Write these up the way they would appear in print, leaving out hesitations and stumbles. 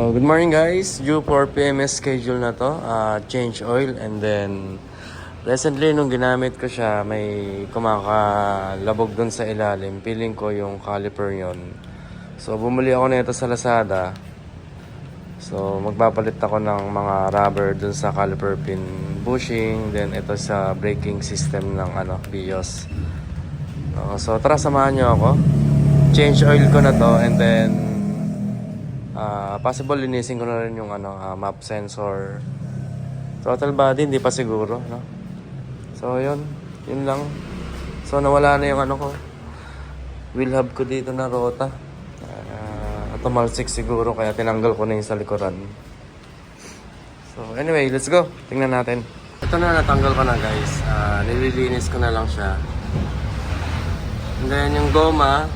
So, good morning guys. Due for PMS schedule na to. Change oil and then recently nung ginamit ko siya, may kumakalabog dun sa ilalim. Feeling ko yung caliper yon. So, bumili ako nito sa Lazada. So, magpapalit ako ng mga rubber dun sa caliper pin bushing. Then, ito sa braking system ng BIOS. So, tara samahan nyo ako. Change oil ko na to and then possible linisin ko na rin yung map sensor. Throttle body hindi pa siguro, no? So yun lang. So nawala na yung ko, wheel hub ko dito na rota. Tumalsik siguro kaya tinanggal ko na yung sa likuran. So anyway, let's go. Tingnan natin. Ito na, natanggal ko na guys. Nililinis ko na lang siya. And then yung goma,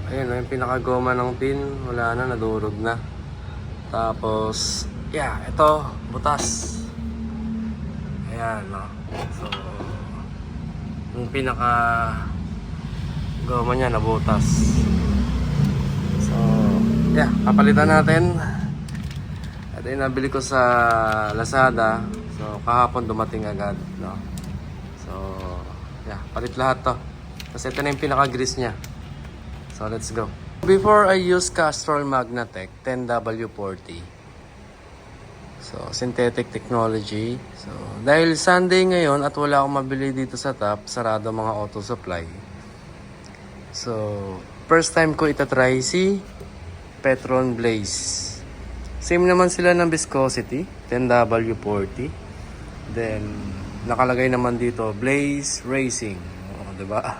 ayun, yung pinaka-goma ng pin, wala na, nadurog na. Tapos, yeah, ito, butas. Ayan, no? So, yung pinaka-goma niya, nabutas. So, yeah, papalitan natin. Ito yung nabili ko sa Lazada. So, kahapon dumating agad, no? So, yeah, palit lahat to. Kasi ito na yung pinaka-grease niya. So let's go. Before I use Castrol Magnatec 10W40. So synthetic technology. So dahil Sunday ngayon at wala akong mabili dito sa top, sarado mga auto supply. So first time ko itatry si Petron Blaze. Same naman sila ng viscosity, 10W40. Then nakalagay naman dito Blaze Racing. Oh, 'di ba?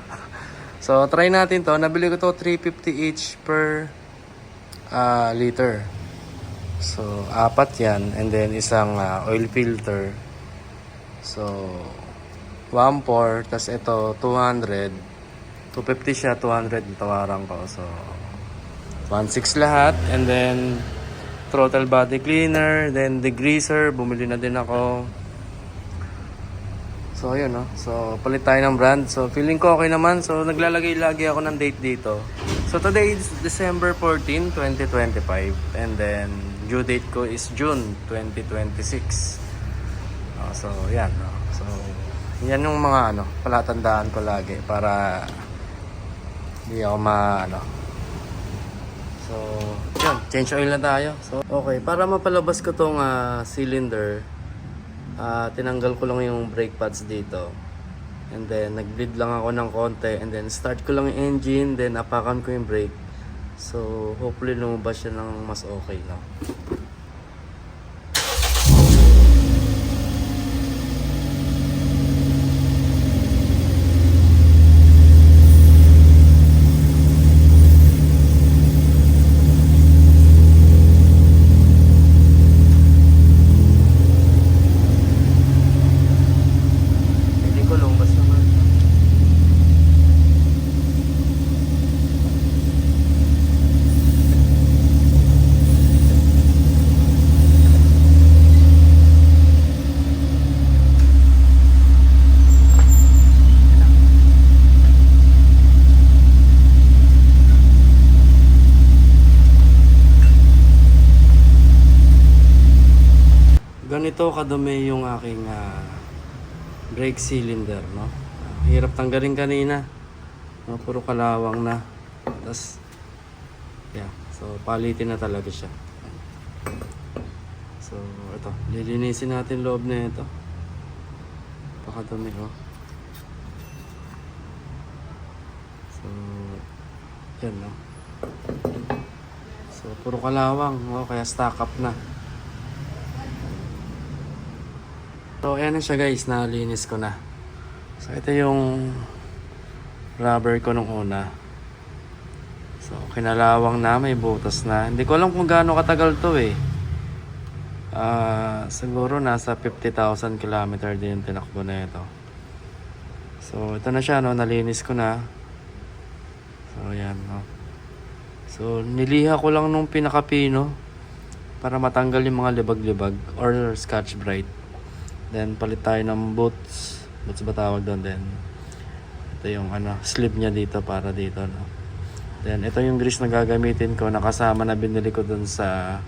So, try natin to. Nabili ko to 350 each per liter. So, 4 yan. And then, isang oil filter. So, 1.4. Tapos ito, 200. 250 siya, 200 tawaran ko. So, 1.6 lahat. And then, throttle body cleaner. Then, degreaser. Bumili na din ako. So, ayun, no? So, palit tayo ng brand. So, feeling ko okay naman. So, naglalagay lagi ako ng date dito. So, today is December 14, 2025. And then, due date ko is June 2026. So, yan, no? So, yan yung mga, palatandaan ko lagi para hindi ako So, yun. Change oil na tayo. So, okay. Para mapalabas ko tong cylinder, tinanggal ko lang yung brake pads dito. And then, nag-bleed lang ako ng konti. And then, start ko lang yung engine. Then, apakan ko yung brake. So, hopefully, lumabas siya ng mas okay, no? Ganito kadumi yung aking brake cylinder, no? Hirap tanggalin kanina, no? Puro kalawang na. Tapos yeah, so palitin na talaga siya. So ito, lilinisin natin loob na ito. Pakadumi, oh. So yan, no? So puro kalawang, oh, kaya stock up na. So, ayan na siya guys, nalinis ko na. So, ito yung rubber ko nung una. So, kinalawang na, may butas na. Hindi ko alam kung gaano katagal to eh. Siguro nasa 50,000 kilometer din yung tinakbo na ito. So, ito na siya, no? Nalinis ko na. So, ayan, no? So, niliha ko lang nung pinakapino para matanggal yung mga libag-libag or Scotch Brite. Then palit tayo ng boots ba tawag doon? Then ito yung sleeve niya dito para dito, no? Then ito yung grease na gagamitin ko, nakasama na binili ko dun sa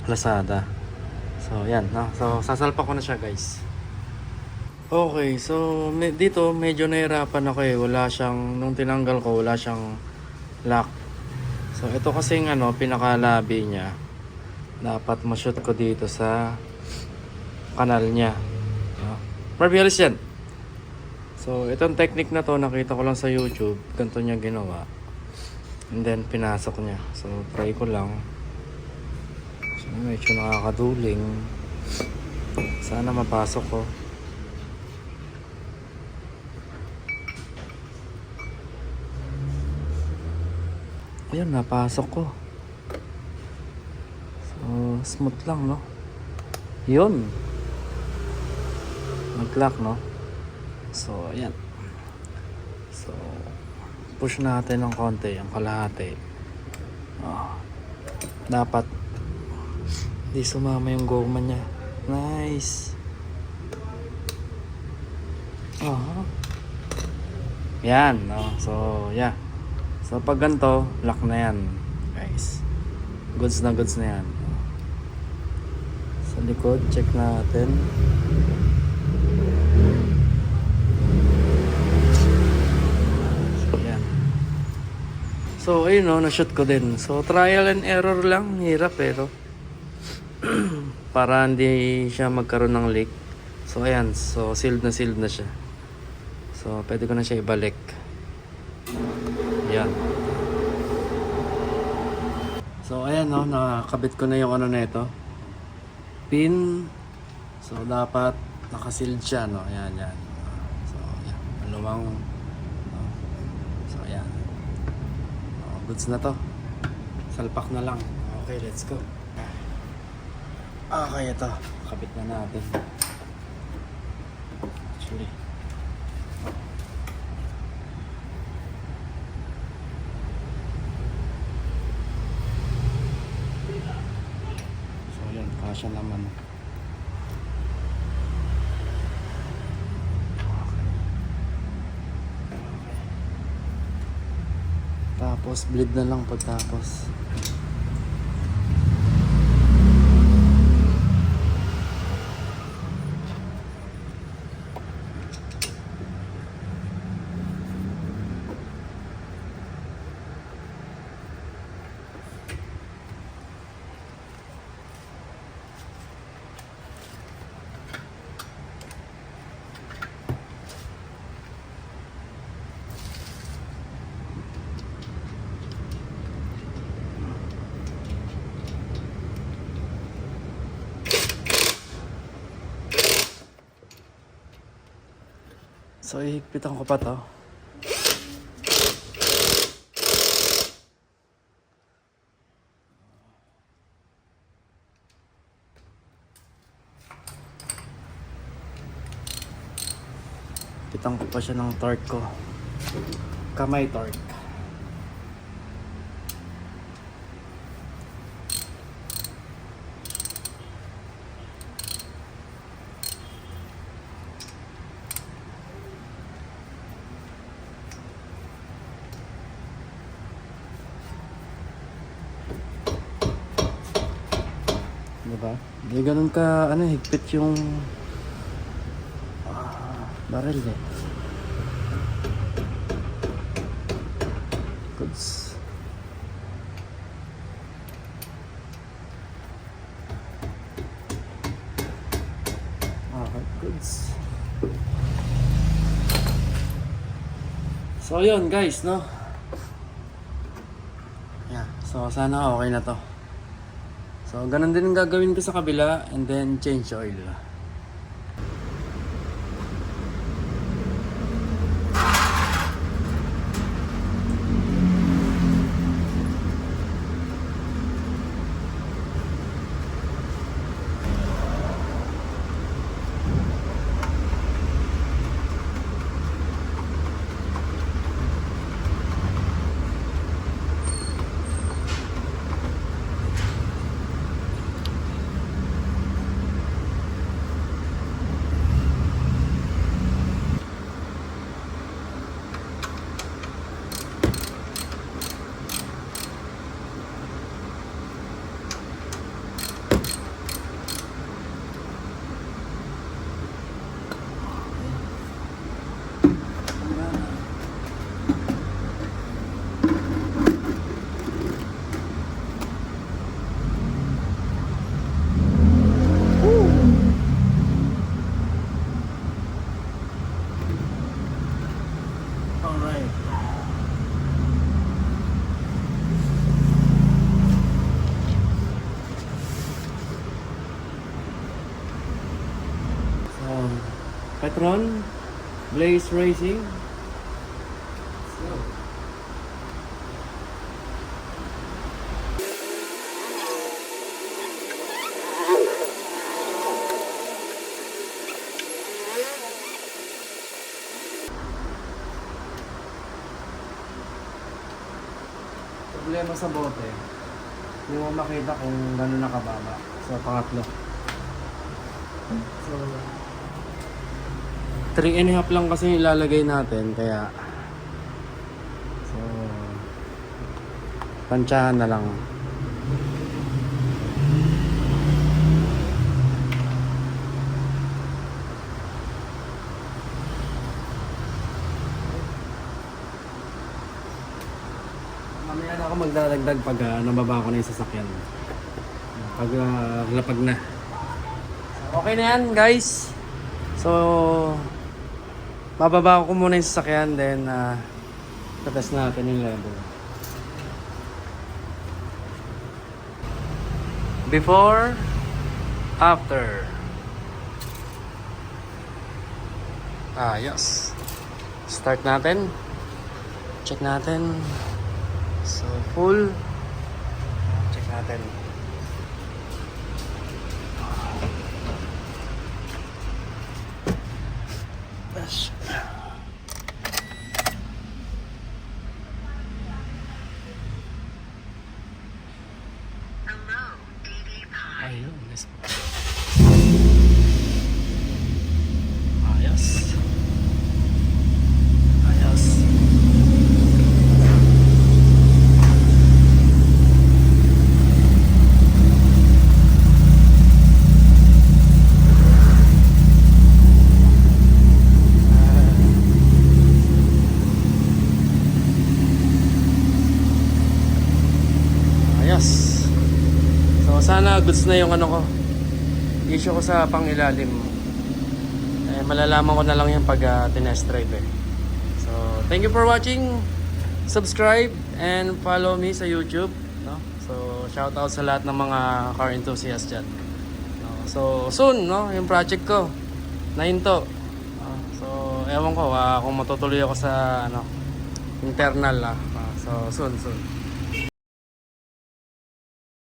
Lazada. So yan, no? So sasalpak ko na siya, guys. Okay, so dito medyo nahirapan ako eh. Wala siyang, nung tinanggal ko, wala siyang lock. So ito kasing pinakalabi niya. Dapat ma-shoot ko dito sa kanal niya. Marvelous yan. So itong technique na to, nakita ko lang sa YouTube. Ganito niya ginawa. And then pinasok niya. So try ko lang. So medyo nakakaduling. Sana mapasok ko. Ayan, napasok ko. So, smooth lang, no? Yun. Nag-lock, no? So, ayan. So, push natin ng konti, ang kalahati. Dapat di sumama yung goma niya. Nice. Yan, no? So, yeah. So pag ganito, lock na yan, guys. Goods na yan. Sa likod, check natin. So yan. So ayun, no, na-shoot ko din. So trial and error lang, hirap pero para hindi siya magkaroon ng leak. So ayan, so sealed na siya. So pwede ko na siya ibalik. Yan. So ayan, no, nakakabit ko na yung nito. Pin. So dapat nakasealed siya, no. Ayan. So ayan, maluwang. So ayan. Goods na to. Salpak na lang. Okay, let's go. Okay, ito. Kabit na natin. Actually. Kasya naman. Tapos bleed na lang pagtapos. So, ihigpitan ko pa to. Higpitan ko pa siya ng torque ko. Kamay torque. Diba? Hindi ganun ka, higpit yung barrel eh. Goods. Okay, goods. So yun guys, no? Yeah, so sana okay na to. So, ganun din ang gagawin ko sa kabila and then change oil. Petron, Blaze Racing. So, problema sa bote, hindi mo makita kung gano'n nakababa. So, pangatlo. So, 3.5 lang kasi ilalagay natin, kaya so, tansyahan na lang. Mamaya na ako magdadagdag pag nababa ko na yung sasakyan. Pag lapag na. Okay na yan, guys. So, bababa ko muna yung sasakyan, then tatest natin yung level. Before, after. Yes. Start natin. Check natin. So, full. Check natin. Yes. Ayun, let's go. Ayos. Ayos. Ayos. So sana goods na yung ano ko, issue ko sa pangilalim. Malalaman ko na lang yung pag tinest drive eh. So thank you for watching. Subscribe and follow me sa YouTube, no? So shout out sa lahat ng mga car enthusiasts dyan, no? So soon, no, yung project ko nahinto. So ewan ko kung matutuloy ako sa ano internal so soon